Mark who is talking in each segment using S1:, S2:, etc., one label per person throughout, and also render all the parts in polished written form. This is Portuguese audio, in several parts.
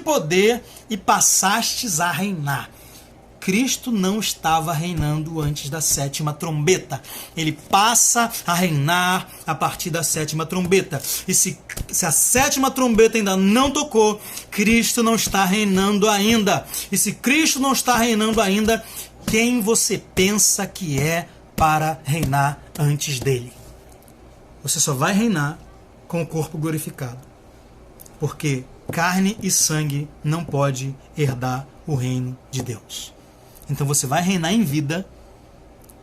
S1: poder e passastes a reinar. Cristo não estava reinando antes da 7ª trombeta. Ele passa a reinar a partir da 7ª trombeta. E se a 7ª trombeta ainda não tocou, Cristo não está reinando ainda. E se Cristo não está reinando ainda, quem você pensa que é para reinar antes dele? Você só vai reinar com o corpo glorificado. Porque carne e sangue não pode herdar o reino de Deus. Então você vai reinar em vida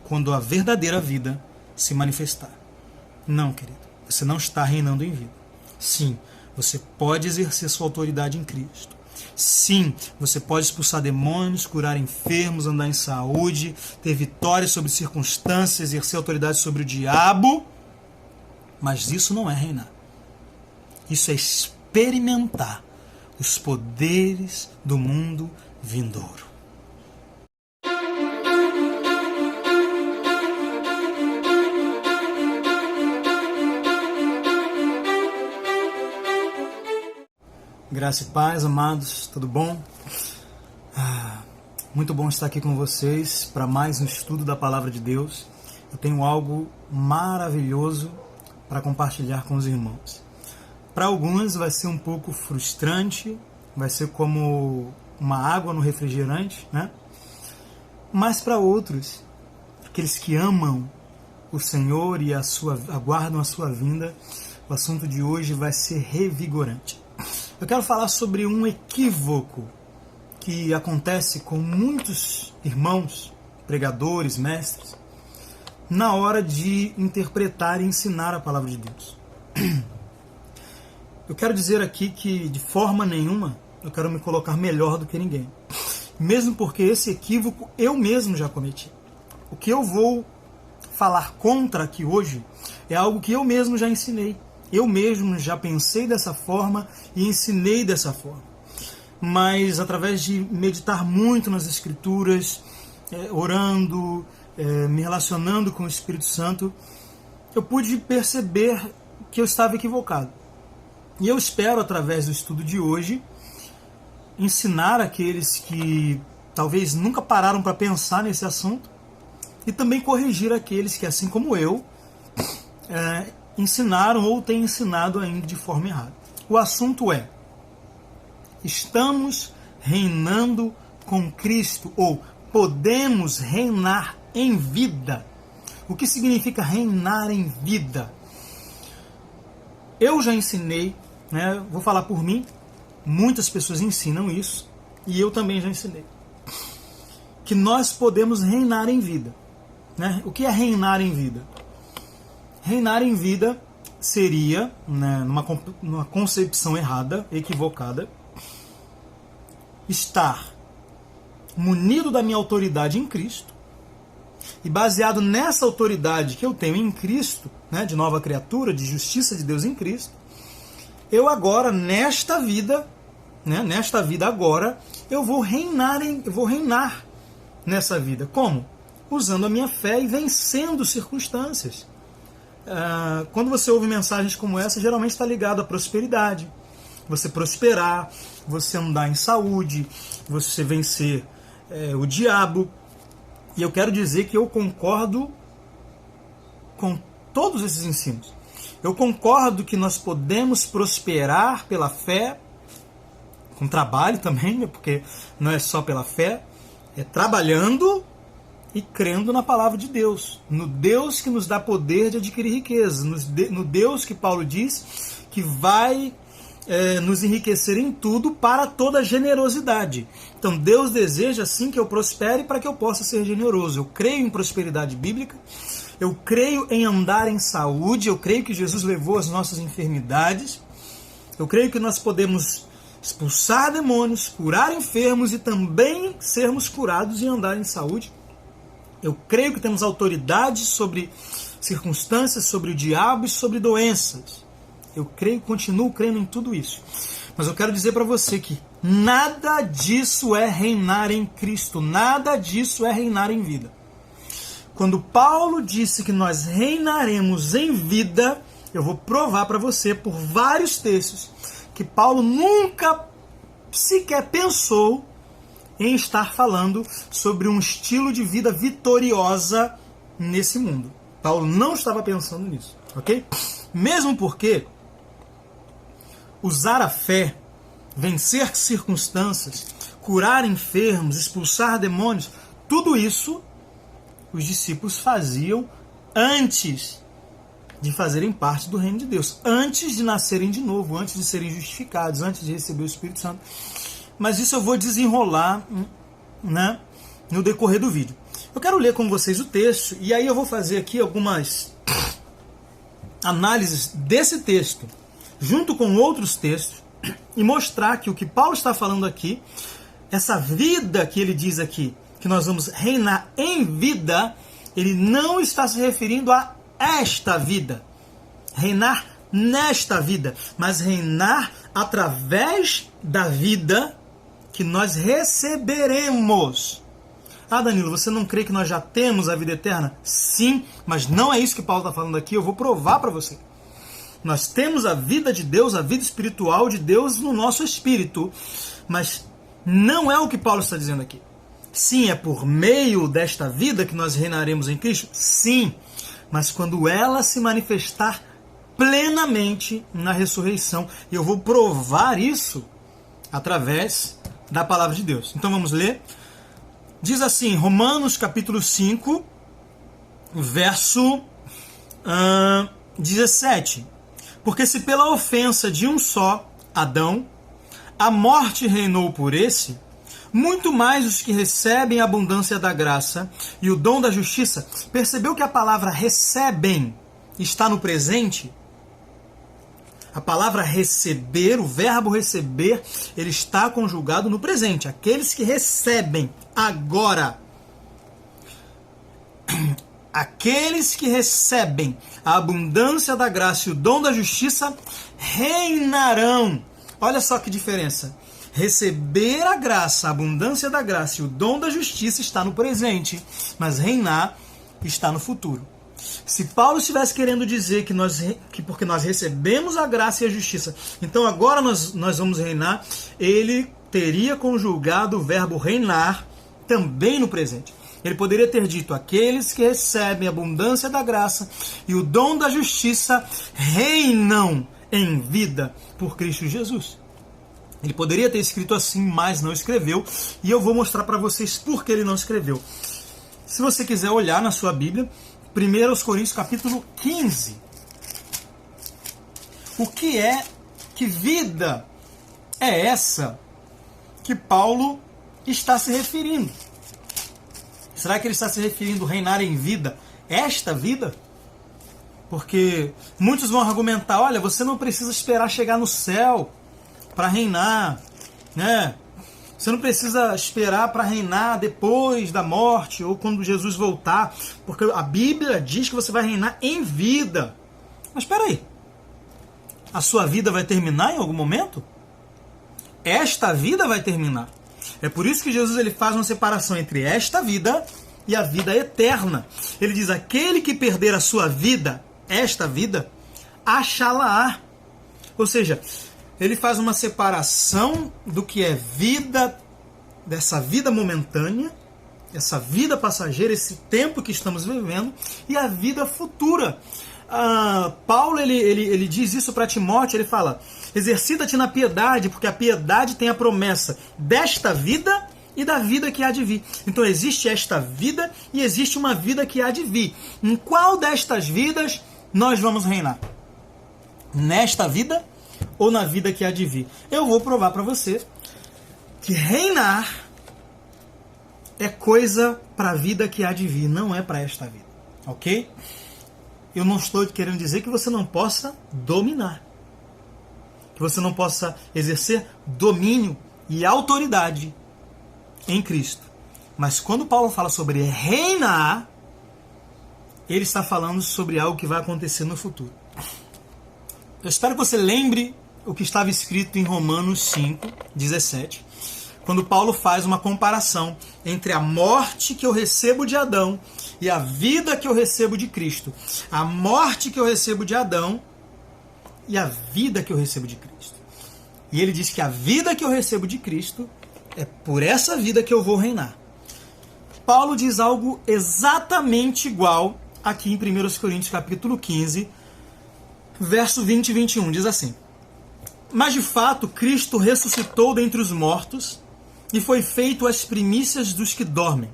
S1: quando a verdadeira vida se manifestar. Não, querido, você não está reinando em vida. Sim, você pode exercer sua autoridade em Cristo. Sim, você pode expulsar demônios, curar enfermos, andar em saúde, ter vitória sobre circunstâncias, exercer autoridade sobre o diabo. Mas isso não é reinar. Isso é experimentar os poderes do mundo vindouro. Graça e paz, amados, tudo bom? Muito bom estar aqui com vocês para mais um estudo da Palavra de Deus. Eu tenho algo maravilhoso para compartilhar com os irmãos. Para alguns vai ser um pouco frustrante, vai ser como uma água no refrigerante, né? Mas para outros, aqueles que amam o Senhor e aguardam a sua vinda, o assunto de hoje vai ser revigorante. Eu quero falar sobre um equívoco que acontece com muitos irmãos, pregadores, mestres, na hora de interpretar e ensinar a palavra de Deus. Eu quero dizer aqui que, de forma nenhuma, eu quero me colocar melhor do que ninguém. Mesmo porque esse equívoco eu mesmo já cometi. O que eu vou falar contra aqui hoje é algo que eu mesmo já ensinei. Eu mesmo já pensei dessa forma e ensinei dessa forma. Mas através de meditar muito nas Escrituras, orando, me relacionando com o Espírito Santo, eu pude perceber que eu estava equivocado. E eu espero, através do estudo de hoje, ensinar aqueles que talvez nunca pararam para pensar nesse assunto e também corrigir aqueles que, assim como eu, ensinaram ou têm ensinado ainda de forma errada. O assunto é: estamos reinando com Cristo ou podemos reinar em vida? O que significa reinar em vida? Eu já ensinei, né, vou falar por mim, muitas pessoas ensinam isso e eu também já ensinei, que nós podemos reinar em vida, né? O que é reinar em vida? Reinar em vida seria, né, numa concepção errada, equivocada, estar munido da minha autoridade em Cristo e baseado nessa autoridade que eu tenho em Cristo, né, de nova criatura, de justiça de Deus em Cristo, eu agora, nesta vida agora, eu vou reinar nessa vida. Como? Usando a minha fé e vencendo circunstâncias. Quando você ouve mensagens como essa, geralmente está ligado à prosperidade. Você prosperar, você andar em saúde, você vencer o diabo. E eu quero dizer que eu concordo com todos esses ensinos. Eu concordo que nós podemos prosperar pela fé, com trabalho também, porque não é só pela fé, é trabalhando e crendo na palavra de Deus, no Deus que nos dá poder de adquirir riqueza, no Deus que Paulo diz que vai nos enriquecer em tudo para toda generosidade. Então Deus deseja sim que eu prospere para que eu possa ser generoso. Eu creio em prosperidade bíblica, eu creio em andar em saúde, eu creio que Jesus levou as nossas enfermidades, eu creio que nós podemos expulsar demônios, curar enfermos e também sermos curados e andar em saúde. Eu creio que temos autoridade sobre circunstâncias, sobre o diabo e sobre doenças. Eu creio, continuo crendo em tudo isso. Mas eu quero dizer para você que nada disso é reinar em Cristo, nada disso é reinar em vida. Quando Paulo disse que nós reinaremos em vida, eu vou provar para você por vários textos que Paulo nunca sequer pensou em estar falando sobre um estilo de vida vitoriosa nesse mundo. Paulo não estava pensando nisso, ok? Mesmo porque usar a fé, vencer circunstâncias, curar enfermos, expulsar demônios, tudo isso os discípulos faziam antes de fazerem parte do reino de Deus, antes de nascerem de novo, antes de serem justificados, antes de receber o Espírito Santo. Mas isso eu vou desenrolar, né, no decorrer do vídeo. Eu quero ler com vocês o texto, e aí eu vou fazer aqui algumas análises desse texto, junto com outros textos, e mostrar que o que Paulo está falando aqui, essa vida que ele diz aqui, que nós vamos reinar em vida, ele não está se referindo a esta vida, reinar nesta vida, mas reinar através da vida que nós receberemos. Ah, Danilo, você não crê que nós já temos a vida eterna? Sim, mas não é isso que Paulo está falando aqui, eu vou provar para você. Nós temos a vida de Deus, a vida espiritual de Deus no nosso espírito, mas não é o que Paulo está dizendo aqui. Sim, é por meio desta vida que nós reinaremos em Cristo? Sim, mas quando ela se manifestar plenamente na ressurreição. E eu vou provar isso através da palavra de Deus. Então vamos ler. Diz assim, Romanos capítulo 5, verso 17. Porque se pela ofensa de um só, Adão, a morte reinou por esse, muito mais os que recebem a abundância da graça e o dom da justiça. Percebeu que a palavra recebem está no presente? A palavra receber, o verbo receber, ele está conjugado no presente. Aqueles que recebem agora. Aqueles que recebem a abundância da graça e o dom da justiça reinarão. Olha só que diferença. Receber a graça, a abundância da graça e o dom da justiça está no presente, mas reinar está no futuro. Se Paulo estivesse querendo dizer que porque nós recebemos a graça e a justiça, então agora nós vamos reinar, ele teria conjugado o verbo reinar também no presente. Ele poderia ter dito, aqueles que recebem a abundância da graça e o dom da justiça reinam em vida por Cristo Jesus. Ele poderia ter escrito assim, mas não escreveu. E eu vou mostrar para vocês por que ele não escreveu. Se você quiser olhar na sua Bíblia, 1 Coríntios capítulo 15. Que vida é essa que Paulo está se referindo? Será que ele está se referindo a reinar em vida? Esta vida? Porque muitos vão argumentar, olha, você não precisa esperar chegar no céu para reinar, né? Você não precisa esperar para reinar depois da morte ou quando Jesus voltar, porque a Bíblia diz que você vai reinar em vida. Mas espera aí, a sua vida vai terminar em algum momento? Esta vida vai terminar. É por isso que Jesus ele faz uma separação entre esta vida e a vida eterna. Ele diz, aquele que perder a sua vida, esta vida, achá-la-á. Ou seja, ele faz uma separação do que é vida, dessa vida momentânea, essa vida passageira, esse tempo que estamos vivendo, e a vida futura. Paulo ele diz isso para Timóteo, ele fala, exercita-te na piedade, porque a piedade tem a promessa desta vida e da vida que há de vir. Então existe esta vida e existe uma vida que há de vir. Em qual destas vidas nós vamos reinar? Nesta vida ou na vida que há de vir? Eu vou provar para você que reinar é coisa para a vida que há de vir, não é para esta vida, ok? Eu não estou querendo dizer que você não possa dominar, que você não possa exercer domínio e autoridade em Cristo. Mas quando Paulo fala sobre reinar, ele está falando sobre algo que vai acontecer no futuro. Eu espero que você lembre o que estava escrito em Romanos 5, 17, quando Paulo faz uma comparação entre a morte que eu recebo de Adão e a vida que eu recebo de Cristo. A morte que eu recebo de Adão e a vida que eu recebo de Cristo. E ele diz que a vida que eu recebo de Cristo é por essa vida que eu vou reinar. Paulo diz algo exatamente igual aqui em 1 Coríntios capítulo 15, verso 20 e 21. Diz assim: mas de fato Cristo ressuscitou dentre os mortos e foi feito as primícias dos que dormem.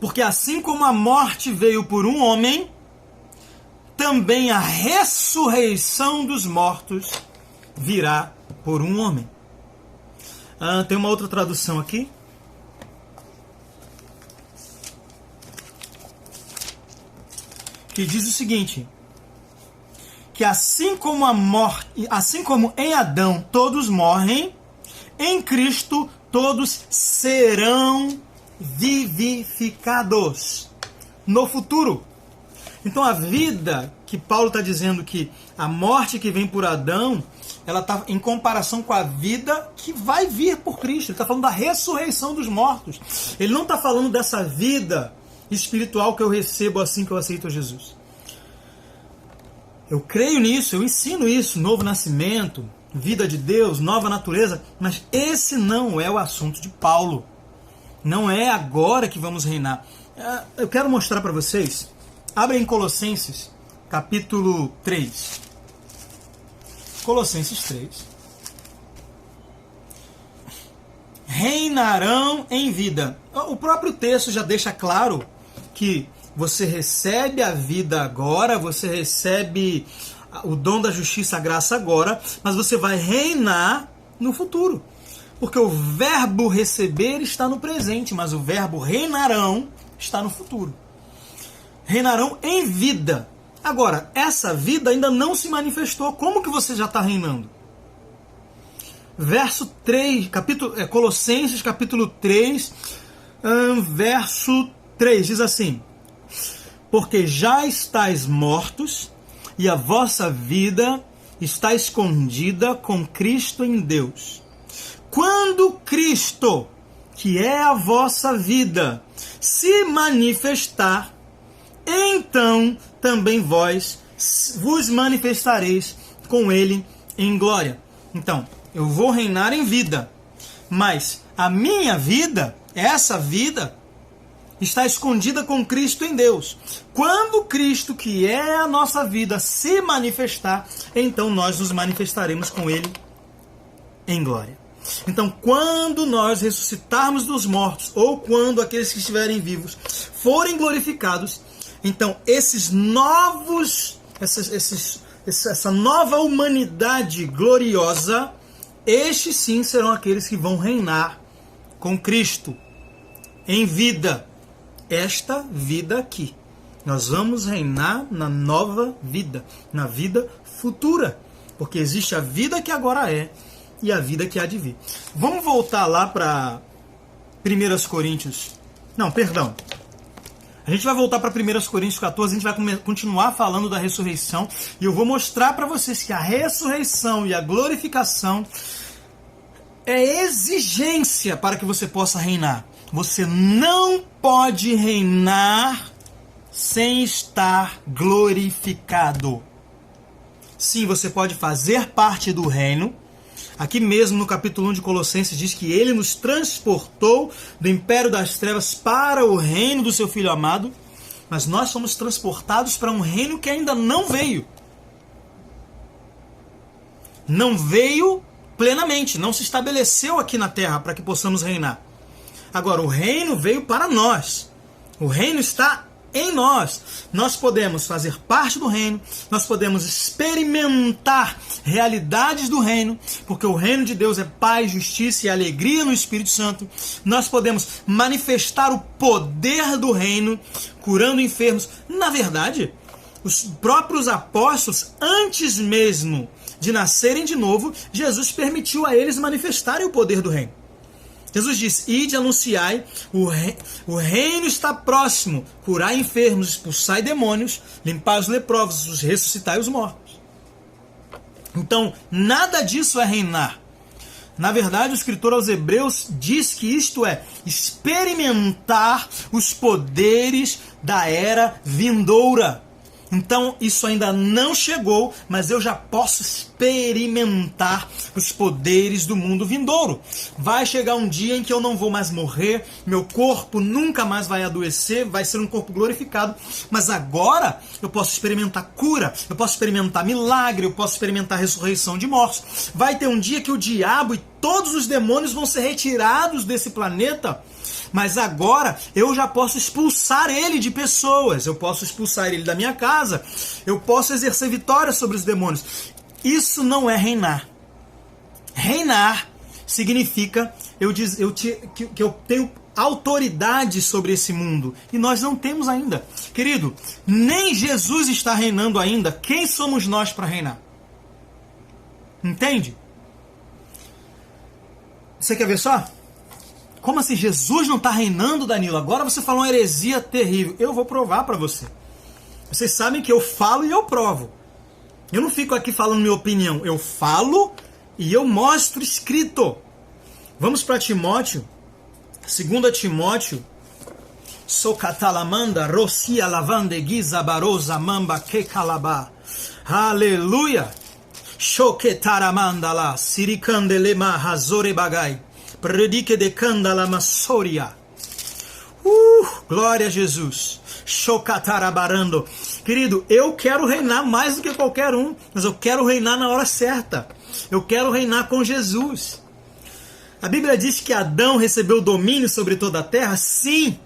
S1: Porque assim como a morte veio por um homem, também a ressurreição dos mortos virá por um homem. Tem uma outra tradução aqui. Que diz o seguinte: que assim como em Adão todos morrem, em Cristo todos serão vivificados no futuro. Então a vida que Paulo está dizendo que a morte que vem por Adão, ela está em comparação com a vida que vai vir por Cristo. Ele está falando da ressurreição dos mortos. Ele não está falando dessa vida espiritual que eu recebo assim que eu aceito Jesus. Eu creio nisso, eu ensino isso, novo nascimento, vida de Deus, nova natureza, mas esse não é o assunto de Paulo. Não é agora que vamos reinar. Eu quero mostrar para vocês. Abre em Colossenses, capítulo 3. Colossenses 3. Reinarão em vida. O próprio texto já deixa claro que você recebe a vida agora, você recebe o dom da justiça, a graça agora, mas você vai reinar no futuro. Porque o verbo receber está no presente, mas o verbo reinarão está no futuro. Reinarão em vida. Agora, essa vida ainda não se manifestou. Como que você já está reinando? Verso 3, Colossenses capítulo 3, verso 3, diz assim: porque já estáis mortos, e a vossa vida está escondida com Cristo em Deus. Quando Cristo, que é a vossa vida, se manifestar, então também vós vos manifestareis com Ele em glória. Então, eu vou reinar em vida, mas a minha vida, essa vida, está escondida com Cristo em Deus. Quando Cristo, que é a nossa vida, se manifestar, então nós nos manifestaremos com Ele em glória. Então, quando nós ressuscitarmos dos mortos, ou quando aqueles que estiverem vivos forem glorificados, então essa nova humanidade gloriosa, estes sim serão aqueles que vão reinar com Cristo em vida. Esta vida aqui. Nós vamos reinar na nova vida, na vida futura. Porque existe a vida que agora é e a vida que há de vir. Vamos voltar lá para 1 Coríntios. Não, perdão. A gente vai voltar para 1 Coríntios 14, a gente vai continuar falando da ressurreição. E eu vou mostrar para vocês que a ressurreição e a glorificação é exigência para que você possa reinar. Você não pode reinar sem estar glorificado. Sim, você pode fazer parte do reino. Aqui mesmo no capítulo 1 de Colossenses diz que ele nos transportou do império das trevas para o reino do seu Filho amado, mas nós somos transportados para um reino que ainda não veio. Não veio plenamente, não se estabeleceu aqui na terra para que possamos reinar. Agora, o reino veio para nós. O reino está em nós. Nós podemos fazer parte do reino, nós podemos experimentar realidades do reino, porque o reino de Deus é paz, justiça e alegria no Espírito Santo. Nós podemos manifestar o poder do reino, curando enfermos. Na verdade, os próprios apóstolos, antes mesmo de nascerem de novo, Jesus permitiu a eles manifestarem o poder do reino. Jesus disse: ide, anunciai, o reino está próximo, curai enfermos, expulsai demônios, limpai os leprosos, ressuscitai os mortos. Então, nada disso é reinar. Na verdade, o escritor aos Hebreus diz que isto é experimentar os poderes da era vindoura. Então, isso ainda não chegou, mas eu já posso experimentar experimentar os poderes do mundo vindouro. Vai chegar um dia em que eu não vou mais morrer, meu corpo nunca mais vai adoecer, vai ser um corpo glorificado, mas agora eu posso experimentar cura, eu posso experimentar milagre, eu posso experimentar ressurreição de mortos. Vai ter um dia que o diabo e todos os demônios vão ser retirados desse planeta, mas agora eu já posso expulsar ele de pessoas, eu posso expulsar ele da minha casa, eu posso exercer vitória sobre os demônios. Isso não é reinar. Reinar significa que eu tenho autoridade sobre esse mundo, e nós não temos ainda. Querido, nem Jesus está reinando ainda. Quem somos nós para reinar? Entende? Você quer ver só? Como assim Jesus não está reinando, Danilo? Agora você falou uma heresia terrível. Eu vou provar para você. Vocês sabem que eu falo e eu provo. Eu não fico aqui falando minha opinião. Eu falo e eu mostro escrito. Vamos para Timóteo. 2 Timóteo. Sokatalamanda, Rosia lavande giza barosa mamba que calabá. Aleluia. Shoketaramanda lá. Sirikandelema hazore bagai. Predique de candala massoria. Glória a Jesus. Shokatarabarando. Querido, eu quero reinar mais do que qualquer um, mas eu quero reinar na hora certa. Eu quero reinar com Jesus. A Bíblia diz que Adão recebeu domínio sobre toda a terra? Sim.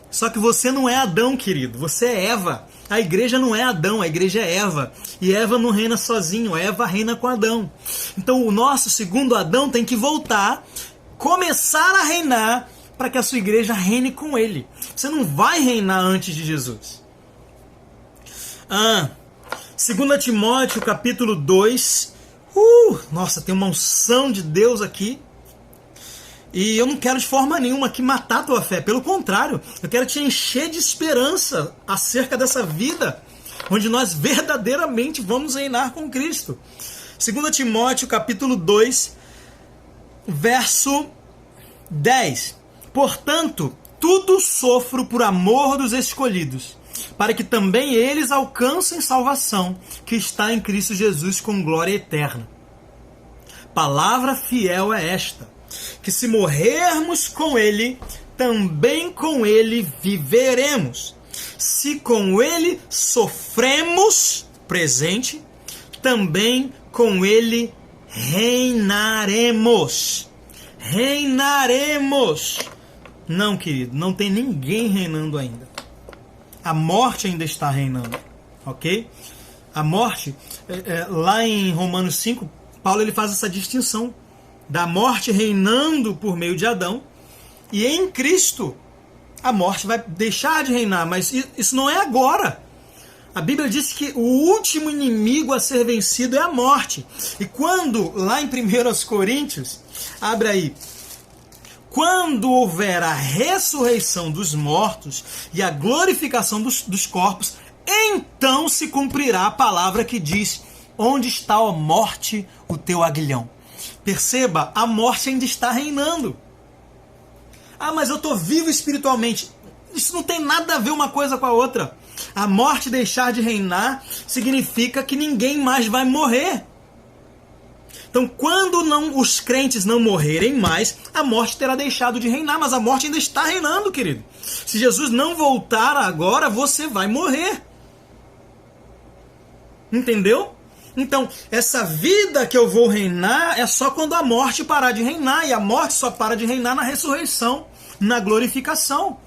S1: Só que você não é Adão, querido. Você é Eva. A igreja não é Adão, a igreja é Eva. E Eva não reina sozinho, Eva reina com Adão. Então o nosso segundo Adão tem que voltar, começar a reinar, para que a sua igreja reine com ele. Você não vai reinar antes de Jesus. 2 Timóteo capítulo 2. Nossa, tem uma unção de Deus aqui. E eu não quero de forma nenhuma aqui matar a tua fé. Pelo contrário, eu quero te encher de esperança acerca dessa vida, onde nós verdadeiramente vamos reinar com Cristo. 2 Timóteo capítulo 2, verso 10. Portanto, tudo sofro por amor dos escolhidos, para que também eles alcancem salvação, que está em Cristo Jesus com glória eterna. Palavra fiel é esta: que se morrermos com ele, também com ele viveremos. Se com ele sofremos, presente, também com ele reinaremos. Reinaremos. Não, querido, não tem ninguém reinando ainda. A morte ainda está reinando, ok? A morte, lá em Romanos 5, Paulo ele faz essa distinção da morte reinando por meio de Adão, e em Cristo a morte vai deixar de reinar, mas isso não é agora. A Bíblia diz que o último inimigo a ser vencido é a morte. E quando, lá em 1 Coríntios, abre aí, quando houver a ressurreição dos mortos e a glorificação dos corpos, então se cumprirá a palavra que diz: onde está, ó morte, o teu aguilhão? Perceba, a morte ainda está reinando. Mas eu estou vivo espiritualmente. Isso não tem nada a ver uma coisa com a outra. A morte deixar de reinar significa que ninguém mais vai morrer. Então, quando os crentes não morrerem mais, a morte terá deixado de reinar, mas a morte ainda está reinando, querido. Se Jesus não voltar agora, você vai morrer. Entendeu? Então, essa vida que eu vou reinar é só quando a morte parar de reinar, e a morte só para de reinar na ressurreição, na glorificação.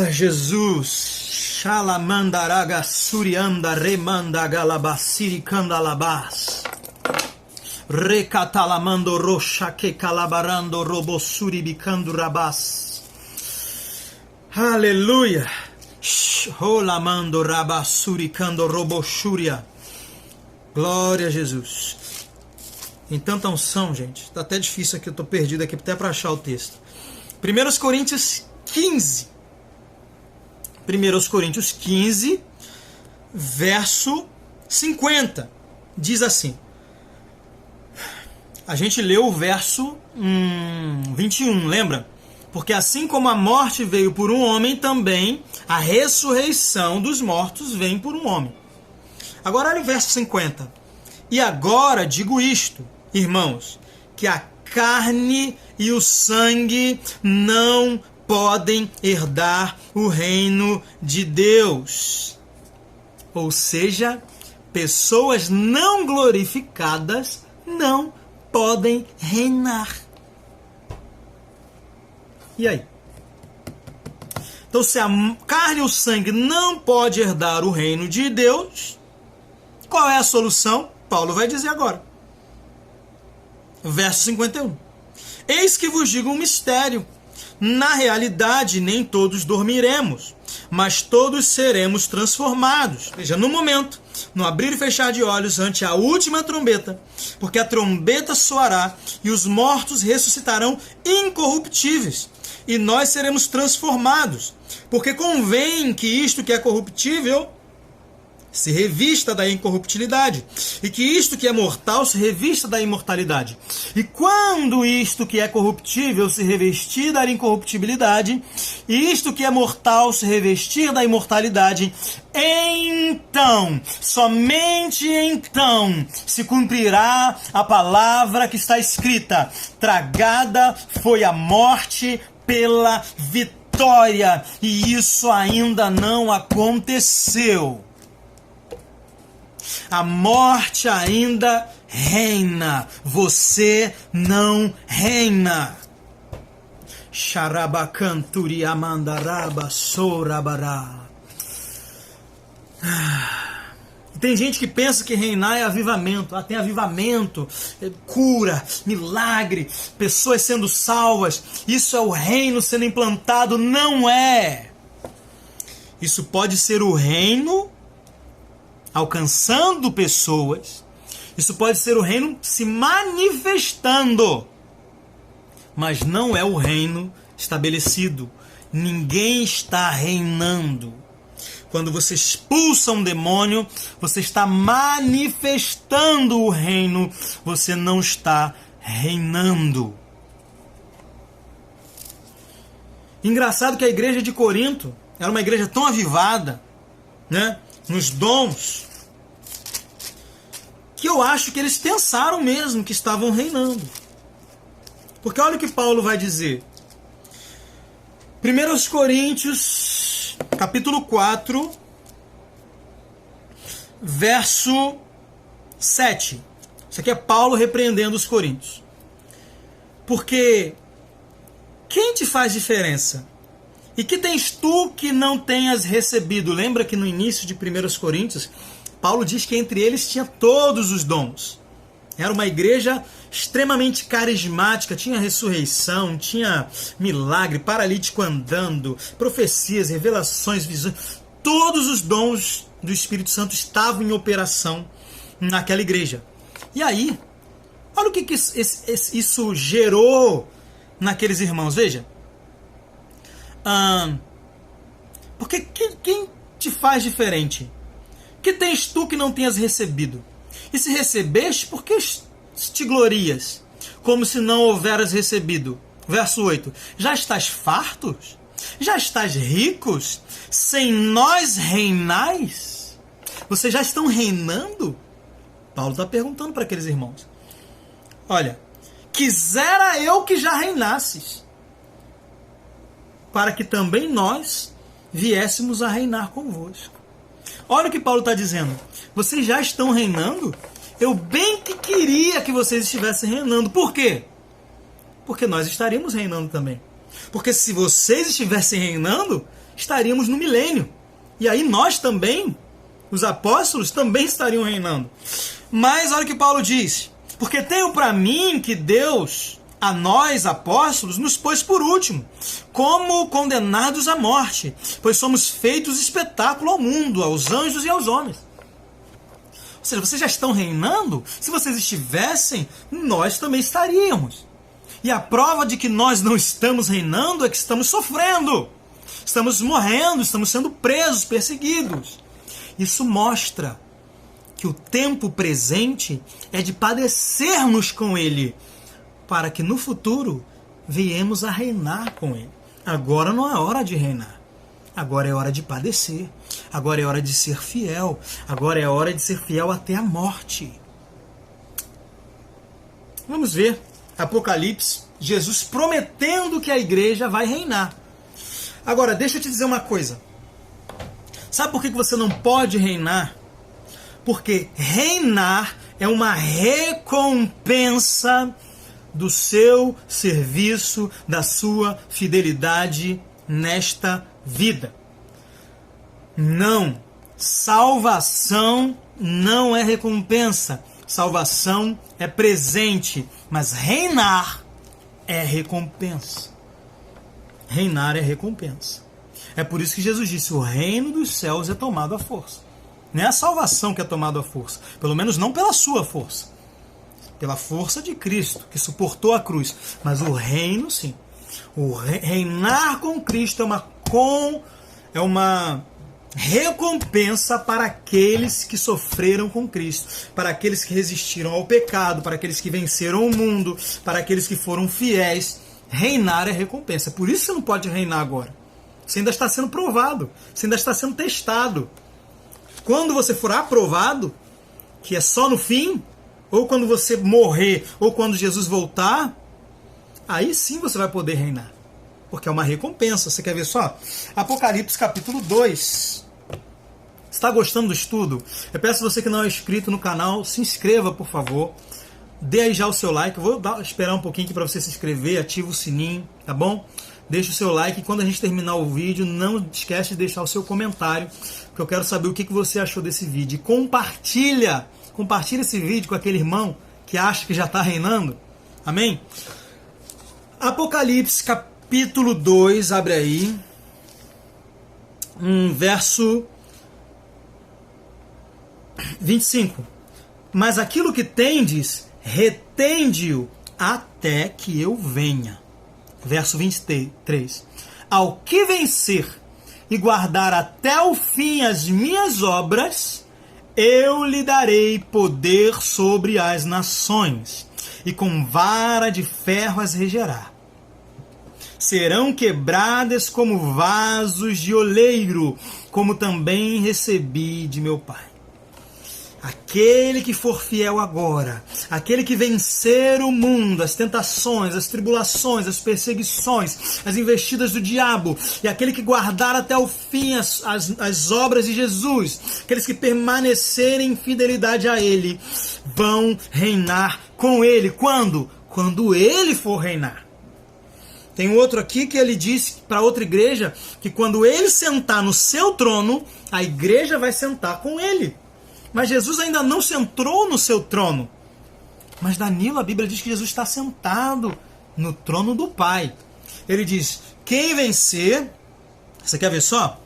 S1: Jesus! Shalamandaraga surianda remanda galabasiri candalabas. Recatalamando rocha que calabarando robossuri bicando rabas. Aleluia! Rolamando rabassuri cando roboshuria. Glória a Jesus. Em tanta unção, gente. Tá até difícil aqui, eu tô perdido aqui até para achar o texto. 1 Coríntios 15. 1 Coríntios 15, verso 50. Diz assim. A gente leu o verso 21, lembra? Porque assim como a morte veio por um homem, também a ressurreição dos mortos vem por um homem. Agora olha o verso 50. E agora digo isto, irmãos, que a carne e o sangue não podem herdar o reino de Deus. Ou seja, pessoas não glorificadas não podem reinar. E aí? Então, se a carne e o sangue não pode herdar o reino de Deus, qual é a solução? Paulo vai dizer agora. Verso 51. Eis que vos digo um mistério. Na realidade, nem todos dormiremos, mas todos seremos transformados. Veja, no momento, no abrir e fechar de olhos ante a última trombeta, porque a trombeta soará e os mortos ressuscitarão incorruptíveis, e nós seremos transformados, porque convém que isto que é corruptível se revista da incorruptibilidade, e que isto que é mortal se revista da imortalidade. E quando isto que é corruptível se revestir da incorruptibilidade, e isto que é mortal se revestir da imortalidade, então, somente então, se cumprirá a palavra que está escrita: tragada foi a morte pela vitória, e isso ainda não aconteceu. A morte ainda reina, você não reina. Xarabacanturi amandaraba sourabará. Tem gente que pensa que reinar é avivamento. Tem avivamento, cura, milagre, pessoas sendo salvas. Isso é o reino sendo implantado. Não é. Isso pode ser o reino alcançando pessoas. Isso pode ser o reino se manifestando. Mas não é o reino estabelecido. Ninguém está reinando. Quando você expulsa um demônio, você está manifestando o reino. Você não está reinando. Engraçado que a igreja de Corinto era uma igreja tão avivada, né, nos dons, que eu acho que eles pensaram mesmo que estavam reinando. Porque olha o que Paulo vai dizer. 1 Coríntios, capítulo 4, verso 7. Isso aqui é Paulo repreendendo os coríntios. Porque quem te faz diferença? E que tens tu que não tenhas recebido? Lembra que no início de 1 Coríntios, Paulo diz que entre eles tinha todos os dons. Era uma igreja extremamente carismática, tinha ressurreição, tinha milagre, paralítico andando, profecias, revelações, visões. Todos os dons do Espírito Santo estavam em operação naquela igreja. E aí, olha o que isso gerou naqueles irmãos. Veja. Porque quem te faz diferente? Que tens tu que não tenhas recebido? E se recebeste, por que te glorias? Como se não houveras recebido. Verso 8. Já estás fartos? Já estás ricos? Sem nós reinais? Vocês já estão reinando? Paulo está perguntando para aqueles irmãos. Olha, quisera eu que já reinasses, para que também nós viéssemos a reinar convosco. Olha o que Paulo está dizendo. Vocês já estão reinando? Eu bem que queria que vocês estivessem reinando. Por quê? Porque nós estaríamos reinando também. Porque se vocês estivessem reinando, estaríamos no milênio. E aí nós também, os apóstolos, também estariam reinando. Mas olha o que Paulo diz. Porque tenho para mim que Deus, a nós, apóstolos, nos pôs por último, como condenados à morte, pois somos feitos espetáculo ao mundo, aos anjos e aos homens. Ou seja, vocês já estão reinando? Se vocês estivessem, nós também estaríamos. E a prova de que nós não estamos reinando é que estamos sofrendo. Estamos morrendo, estamos sendo presos, perseguidos. Isso mostra que o tempo presente é de padecermos com Ele, para que no futuro viemos a reinar com Ele. Agora não é hora de reinar. Agora é hora de padecer. Agora é hora de ser fiel. Agora é hora de ser fiel até a morte. Vamos ver Apocalipse, Jesus prometendo que a igreja vai reinar. Agora, deixa eu te dizer uma coisa. Sabe por que você não pode reinar? Porque reinar é uma recompensa do seu serviço, da sua fidelidade nesta vida. Não. Salvação não é recompensa. Salvação é presente. Mas reinar é recompensa. Reinar é recompensa. É por isso que Jesus disse: o reino dos céus é tomado à força. Não é a salvação que é tomada à força. Pelo menos não pela sua força. Pela força de Cristo, que suportou a cruz. Mas o reino, sim. O reinar com Cristo é uma recompensa para aqueles que sofreram com Cristo, para aqueles que resistiram ao pecado, para aqueles que venceram o mundo, para aqueles que foram fiéis. Reinar é recompensa. Por isso você não pode reinar agora. Você ainda está sendo provado, você ainda está sendo testado. Quando você for aprovado, que é só no fim, ou quando você morrer, ou quando Jesus voltar, aí sim você vai poder reinar. Porque é uma recompensa. Você quer ver só? Apocalipse capítulo 2. Está gostando do estudo? Eu peço a você que não é inscrito no canal, se inscreva, por favor. Dê aí já o seu like. Eu vou esperar um pouquinho aqui para você se inscrever, ativa o sininho, tá bom? Deixa o seu like e quando a gente terminar o vídeo, não esquece de deixar o seu comentário, porque eu quero saber o que você achou desse vídeo. E compartilha esse vídeo com aquele irmão que acha que já está reinando. Amém? Apocalipse capítulo 2, abre aí. Verso 25. Mas aquilo que tendes, retende-o até que eu venha. Verso 23. Ao que vencer e guardar até o fim as minhas obras, eu lhe darei poder sobre as nações, e com vara de ferro as regerá. Serão quebradas como vasos de oleiro, como também recebi de meu Pai. Aquele que for fiel agora, aquele que vencer o mundo, as tentações, as tribulações, as perseguições, as investidas do diabo, e aquele que guardar até o fim as obras de Jesus, aqueles que permanecerem em fidelidade a Ele, vão reinar com Ele. Quando? Quando Ele for reinar. Tem outro aqui que ele disse para outra igreja que quando Ele sentar no seu trono, a igreja vai sentar com Ele. Mas Jesus ainda não sentou no seu trono. Mas Danilo, a Bíblia diz que Jesus está sentado no trono do Pai. Ele diz, quem vencer... Você quer ver só?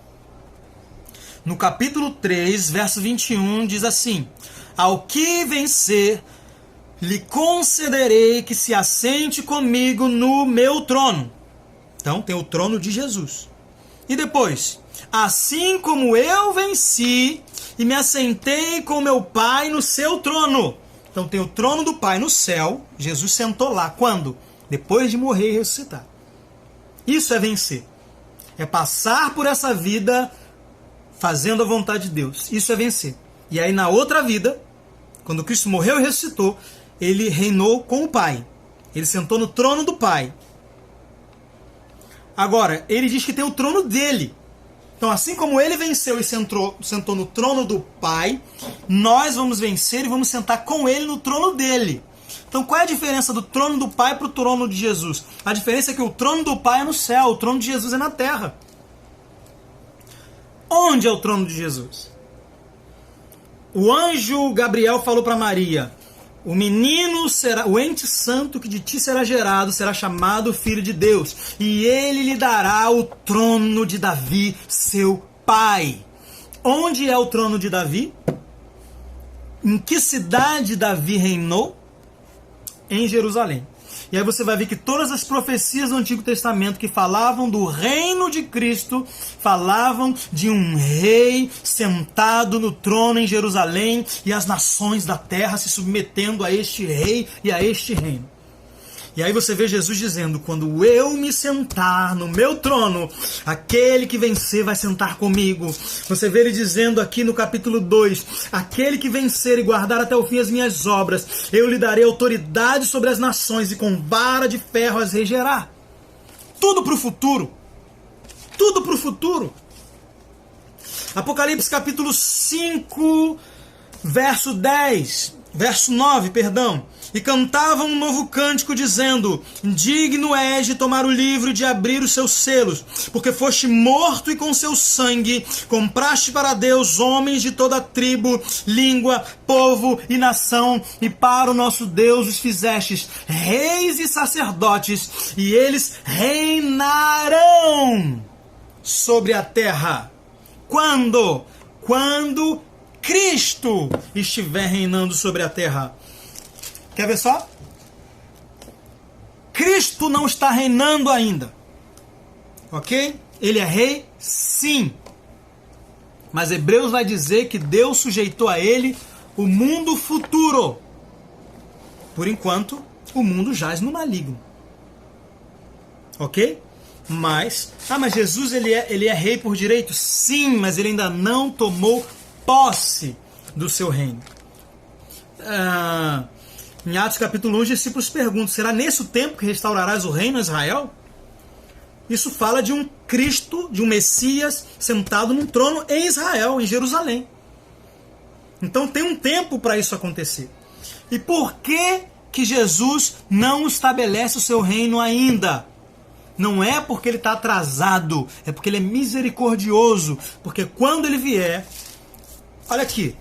S1: No capítulo 3, verso 21, diz assim: ao que vencer, lhe concederei que se assente comigo no meu trono. Então tem o trono de Jesus. E depois, assim como eu venci e me assentei com meu Pai no seu trono. Então tem o trono do Pai no céu. Jesus sentou lá. Quando? Depois de morrer e ressuscitar. Isso é vencer. É passar por essa vida fazendo a vontade de Deus. Isso é vencer. E aí na outra vida, quando Cristo morreu e ressuscitou, Ele reinou com o Pai. Ele sentou no trono do Pai. Agora, Ele diz que tem o trono dele. Então, assim como Ele venceu e sentou no trono do Pai, nós vamos vencer e vamos sentar com Ele no trono dele. Então, qual é a diferença do trono do Pai para o trono de Jesus? A diferença é que o trono do Pai é no céu, o trono de Jesus é na terra. Onde é o trono de Jesus? O anjo Gabriel falou para Maria: o menino será, o ente santo que de ti será gerado, será chamado Filho de Deus, e ele lhe dará o trono de Davi, seu pai. Onde é o trono de Davi? Em que cidade Davi reinou? Em Jerusalém. E aí você vai ver que todas as profecias do Antigo Testamento que falavam do reino de Cristo, falavam de um rei sentado no trono em Jerusalém e as nações da terra se submetendo a este rei e a este reino. E aí você vê Jesus dizendo: quando eu me sentar no meu trono, aquele que vencer vai sentar comigo. Você vê ele dizendo aqui no capítulo 2: aquele que vencer e guardar até o fim as minhas obras, eu lhe darei autoridade sobre as nações e com vara de ferro as regerá. Tudo para o futuro. Tudo para o futuro. Apocalipse capítulo 5, verso 9, perdão. E cantavam um novo cântico dizendo: digno és de tomar o livro e de abrir os seus selos, porque foste morto e com seu sangue compraste para Deus homens de toda tribo, língua, povo e nação, e para o nosso Deus os fizestes reis e sacerdotes, e eles reinarão sobre a terra. Quando? Quando Cristo estiver reinando sobre a terra. Quer ver só? Cristo não está reinando ainda. Ok? Ele é rei, sim. Mas Hebreus vai dizer que Deus sujeitou a ele o mundo futuro. Por enquanto, o mundo jaz no maligno. Ok? Mas Jesus ele é rei por direito? Sim, mas ele ainda não tomou posse do seu reino. Em Atos capítulo 1, os discípulos perguntam: será nesse o tempo que restaurarás o reino a Israel? Isso fala de um Cristo, de um Messias sentado num trono em Israel, em Jerusalém. Então tem um tempo para isso acontecer. E por que Jesus não estabelece o seu reino ainda? Não é porque ele está atrasado, é porque ele é misericordioso. Porque quando ele vier... Olha aqui,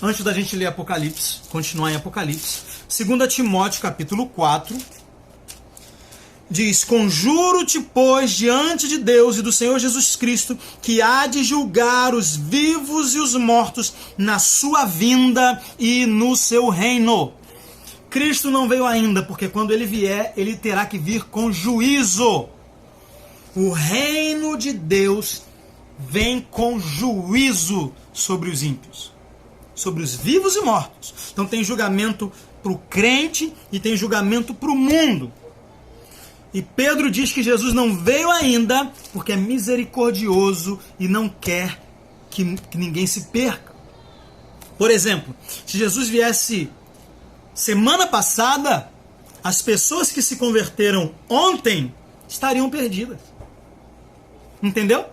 S1: antes da gente ler Apocalipse, continuar em Apocalipse, 2 Timóteo capítulo 4, diz: conjuro-te, pois, diante de Deus e do Senhor Jesus Cristo, que há de julgar os vivos e os mortos na sua vinda e no seu reino. Cristo não veio ainda, porque quando ele vier, ele terá que vir com juízo. O reino de Deus vem com juízo sobre os ímpios, sobre os vivos e mortos. Então tem julgamento para o crente e tem julgamento para o mundo. E Pedro diz que Jesus não veio ainda porque é misericordioso e não quer que ninguém se perca. Por exemplo, se Jesus viesse semana passada, as pessoas que se converteram ontem estariam perdidas. Entendeu?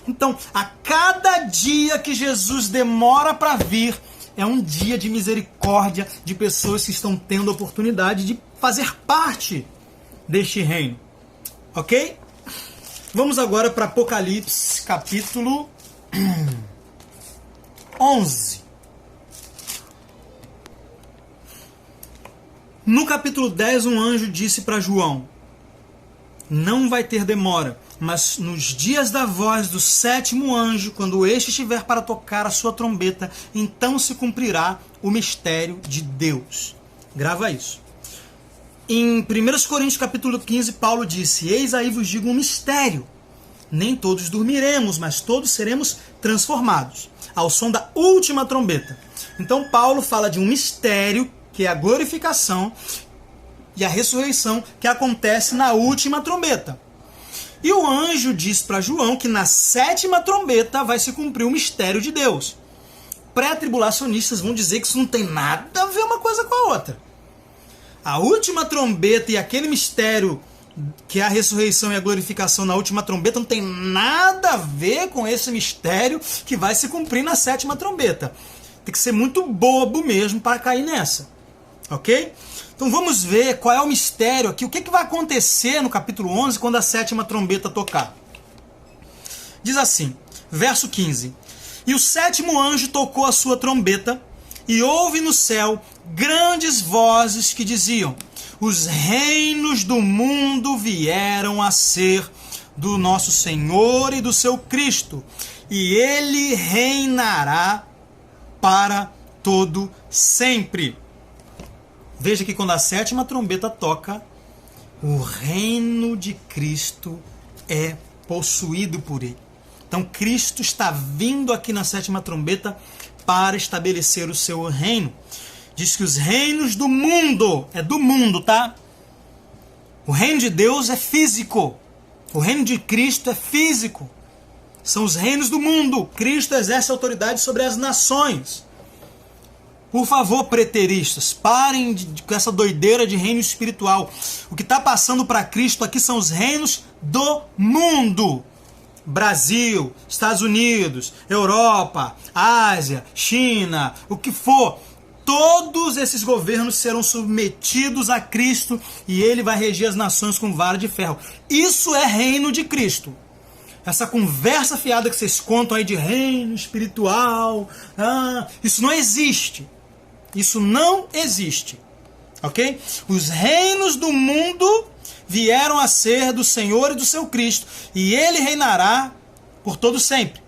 S1: Então, a cada dia que Jesus demora para vir, é um dia de misericórdia de pessoas que estão tendo a oportunidade de fazer parte deste reino. Ok? Vamos agora para Apocalipse, capítulo 11. No capítulo 10, um anjo disse para João: não vai ter demora, mas nos dias da voz do 7º anjo, quando este estiver para tocar a sua trombeta, então se cumprirá o mistério de Deus. Grava isso. Em 1 Coríntios capítulo 15, Paulo disse: eis aí vos digo um mistério. Nem todos dormiremos, mas todos seremos transformados ao som da última trombeta. Então Paulo fala de um mistério, que é a glorificação e a ressurreição, que acontece na última trombeta. E o anjo diz para João que na 7ª trombeta vai se cumprir o mistério de Deus. Pré-tribulacionistas vão dizer que isso não tem nada a ver uma coisa com a outra. A última trombeta e aquele mistério, que é a ressurreição e a glorificação na última trombeta, não tem nada a ver com esse mistério que vai se cumprir na 7ª trombeta. Tem que ser muito bobo mesmo para cair nessa. Ok? Então vamos ver qual é o mistério aqui. O que vai acontecer no capítulo 11 quando a 7ª trombeta tocar? Diz assim, verso 15: e o 7º anjo tocou a sua trombeta, e houve no céu grandes vozes que diziam: os reinos do mundo vieram a ser do nosso Senhor e do seu Cristo, e ele reinará para todo sempre. Veja que quando a 7ª trombeta toca, o reino de Cristo é possuído por ele. Então Cristo está vindo aqui na 7ª trombeta para estabelecer o seu reino. Diz que os reinos do mundo, é do mundo, tá? O reino de Deus é físico. O reino de Cristo é físico. São os reinos do mundo. Cristo exerce autoridade sobre as nações. Por favor, preteristas, parem com essa doideira de reino espiritual. O que está passando para Cristo aqui são os reinos do mundo. Brasil, Estados Unidos, Europa, Ásia, China, o que for. Todos esses governos serão submetidos a Cristo e ele vai reger as nações com vara de ferro. Isso é reino de Cristo. Essa conversa fiada que vocês contam aí de reino espiritual, isso não existe. Isso não existe. Ok? Os reinos do mundo vieram a ser do Senhor e do seu Cristo, e ele reinará por todo sempre.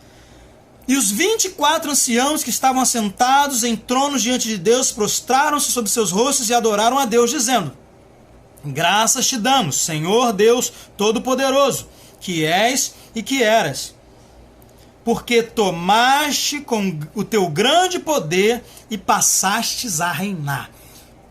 S1: E os 24 anciãos que estavam assentados em tronos diante de Deus prostraram-se sobre seus rostos e adoraram a Deus, dizendo: graças te damos, Senhor Deus Todo-Poderoso, que és e que eras, porque tomaste com o teu grande poder e passastes a reinar.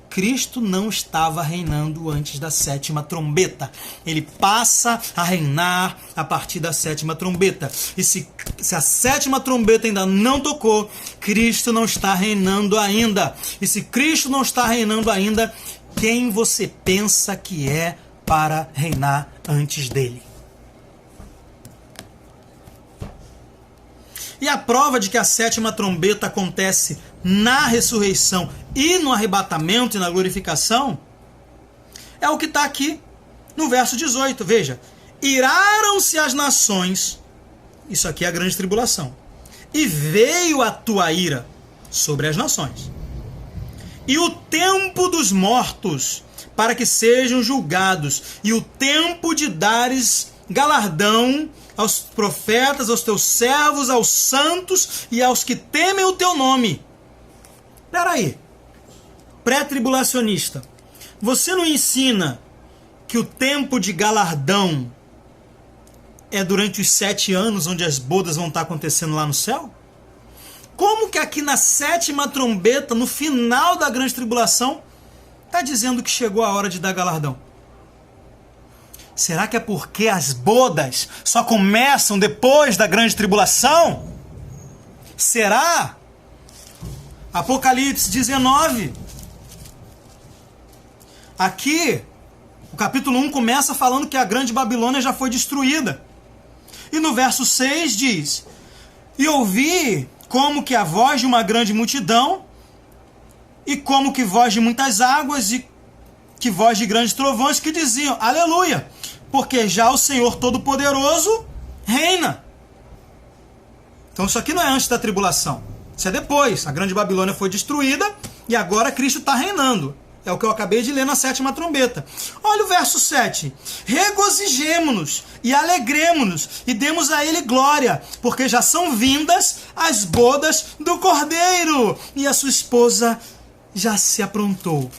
S1: Cristo não estava reinando antes da 7ª trombeta. Ele passa a reinar a partir da 7ª trombeta. E se a 7ª trombeta ainda não tocou, Cristo não está reinando ainda. E se Cristo não está reinando ainda, quem você pensa que é para reinar antes dele? E a prova de que a 7ª trombeta acontece na ressurreição e no arrebatamento e na glorificação é o que está aqui no verso 18. Veja: iraram-se as nações, isso aqui é a grande tribulação, e veio a tua ira sobre as nações, e o tempo dos mortos para que sejam julgados, e o tempo de dares galardão aos profetas, aos teus servos, aos santos e aos que temem o teu nome. Peraí, pré-tribulacionista, você não ensina que o tempo de galardão é durante os 7 anos onde as bodas vão estar acontecendo lá no céu? Como que aqui na 7ª trombeta, no final da grande tribulação, está dizendo que chegou a hora de dar galardão? Será que é porque as bodas só começam depois da grande tribulação? Será? Apocalipse 19. Aqui, o capítulo 1 começa falando que a grande Babilônia já foi destruída. E no verso 6 diz: e ouvi como que a voz de uma grande multidão, e como que voz de muitas águas, e que voz de grandes trovões, que diziam: aleluia, porque já o Senhor Todo-Poderoso reina. Então isso aqui não é antes da tribulação, isso é depois. A grande Babilônia foi destruída e agora Cristo está reinando. É o que eu acabei de ler na 7ª trombeta. Olha o verso 7. Regozijemo-nos e alegremo-nos e demos a ele glória, porque já são vindas as bodas do Cordeiro e a sua esposa já se aprontou.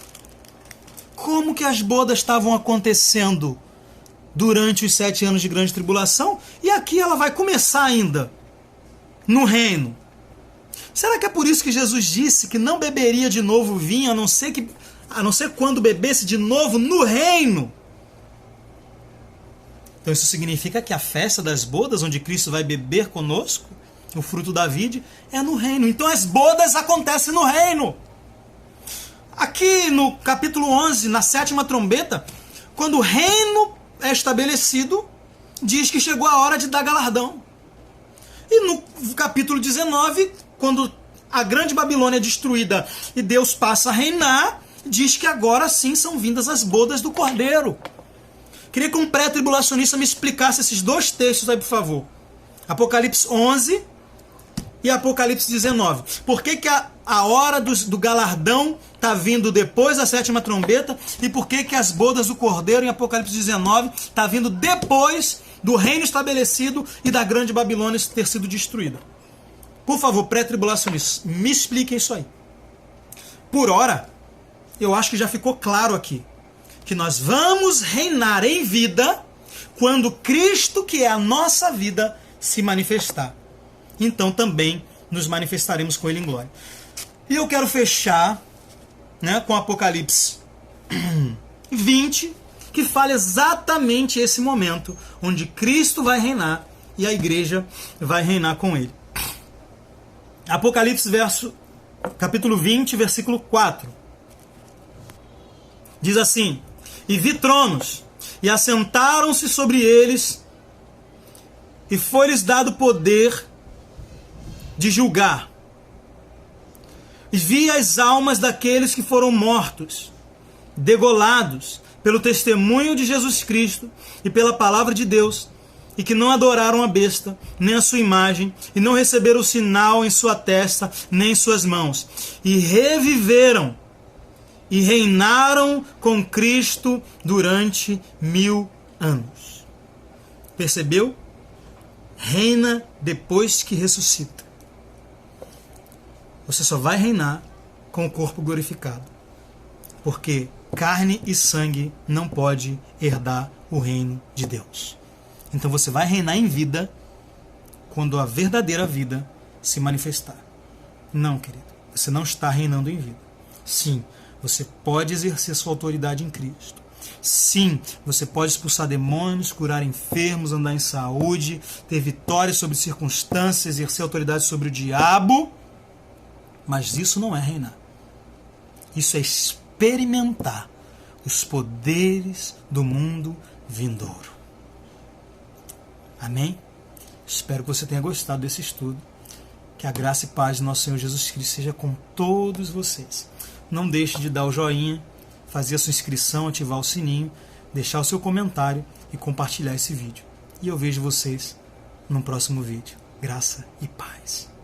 S1: Como que as bodas estavam acontecendo durante os 7 anos de grande tribulação? E aqui ela vai começar ainda, no reino. Será que é por isso que Jesus disse que não beberia de novo vinho, a não ser quando bebesse de novo no reino? Então isso significa que a festa das bodas, onde Cristo vai beber conosco, o fruto da vide, é no reino. Então as bodas acontecem no reino. Aqui no capítulo 11, na 7ª trombeta, quando o reino é estabelecido, diz que chegou a hora de dar galardão. E no capítulo 19, quando a grande Babilônia é destruída e Deus passa a reinar, diz que agora sim são vindas as bodas do Cordeiro. Queria que um pré-tribulacionista me explicasse esses dois textos aí, por favor. Apocalipse 11 e Apocalipse 19. Por que a hora do galardão está vindo depois da 7ª trombeta? E por que as bodas do Cordeiro em Apocalipse 19 está vindo depois do reino estabelecido e da grande Babilônia ter sido destruída? Por favor, pré-tribulacionistas, me expliquem isso aí. Por hora, eu acho que já ficou claro aqui que nós vamos reinar em vida quando Cristo, que é a nossa vida, se manifestar. Então também nos manifestaremos com Ele em glória. E eu quero fechar, com Apocalipse 20, que fala exatamente esse momento onde Cristo vai reinar e a igreja vai reinar com ele. Apocalipse capítulo 20, versículo 4. Diz assim: e vi tronos, e assentaram-se sobre eles, e foi-lhes dado poder de julgar. E vi as almas daqueles que foram mortos, degolados pelo testemunho de Jesus Cristo e pela palavra de Deus, e que não adoraram a besta, nem a sua imagem, e não receberam o sinal em sua testa, nem em suas mãos. E reviveram, e reinaram com Cristo durante 1000 anos. Percebeu? Reina depois que ressuscita. Você só vai reinar com o corpo glorificado. Porque carne e sangue não pode herdar o reino de Deus. Então você vai reinar em vida quando a verdadeira vida se manifestar. Não, querido. Você não está reinando em vida. Sim, você pode exercer sua autoridade em Cristo. Sim, você pode expulsar demônios, curar enfermos, andar em saúde, ter vitória sobre circunstâncias, exercer autoridade sobre o diabo. Mas isso não é reinar. Isso é experimentar os poderes do mundo vindouro. Amém? Espero que você tenha gostado desse estudo. Que a graça e paz do nosso Senhor Jesus Cristo seja com todos vocês. Não deixe de dar o joinha, fazer a sua inscrição, ativar o sininho, deixar o seu comentário e compartilhar esse vídeo. E eu vejo vocês no próximo vídeo. Graça e paz.